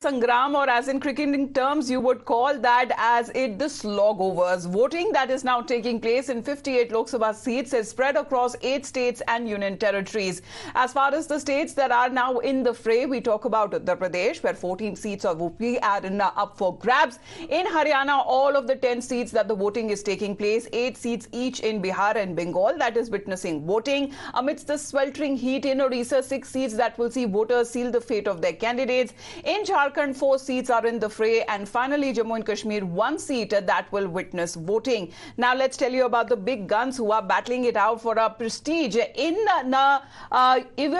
Sangram, or as in cricketing terms, you would call that as the slogovers. Voting that is now taking place in 58 Lok Sabha seats is spread across 8 states and union territories. As far as the states that are now in the fray, we talk about Uttar Pradesh, where 14 seats of UP are up for grabs. In Haryana, all of the 10 seats that the voting is taking place, 8 seats each in Bihar and Bengal, that is witnessing voting. Amidst the sweltering heat in Odisha, 6 seats that will see voters seal the fate of their candidates. In Jharkhand, 4 seats are in the fray, and finally Jammu and Kashmir, 1 seat that will witness voting. Now let's tell you about the big guns who are battling it out for a prestige. Even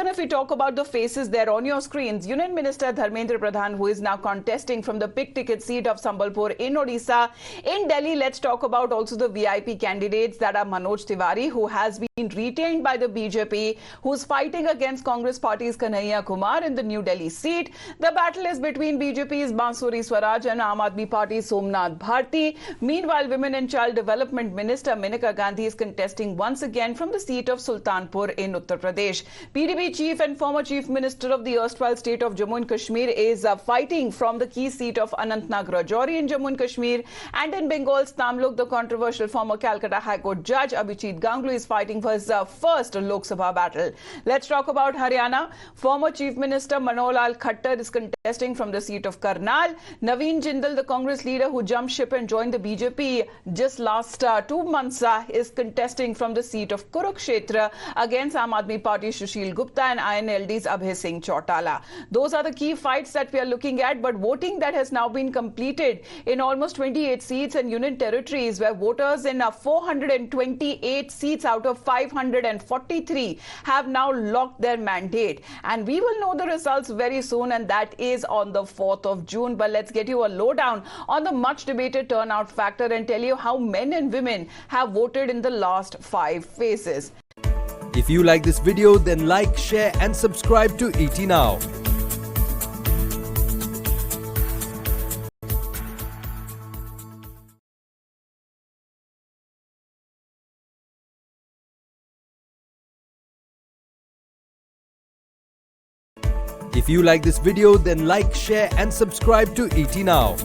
if we talk about the faces there on your screens, Union Minister Dharmendra Pradhan, who is now contesting from the big ticket seat of Sambalpur in Odisha. In Delhi, let's talk about also the VIP candidates that are Manoj Tiwari, who has been retained by the BJP, who's fighting against Congress Party's Kanhaiya Kumar in the New Delhi seat. The battle is between BJP's Bansuri Swaraj and Aam Aadmi Party's Somnath Bharti. Meanwhile, Women and Child Development Minister Maneka Gandhi is contesting once again from the seat of Sultanpur in Uttar Pradesh. PDP Chief and former Chief Minister of the erstwhile state of Jammu and Kashmir is fighting from the key seat of Anantnag Rajouri in Jammu and Kashmir. And in Bengal's Tamluk, the controversial former Calcutta High Court Judge Abhijeet Ganguly is fighting for his first Lok Sabha battle. Let's talk about Haryana. Former Chief Minister Manohar Lal Khattar is contesting from the seat of Karnal. Naveen Jindal, the Congress leader who jumped ship and joined the BJP just last 2 months, is contesting from the seat of Kurukshetra against Aam Aadmi Party Sushil Gupta and INLD's Abhay Singh Chautala. Those are the key fights that we are looking at, but voting that has now been completed in almost 28 seats and union territories, where voters in 428 seats out of 543 have now locked their mandate. And we will know the results very soon, and that is on the 4th of June. But let's get you a lowdown on the much debated turnout factor and tell you how men and women have voted in the last 5 phases. If you like this video, then like, share and subscribe to ET Now. If you like this video, then like, share and subscribe to ET Now.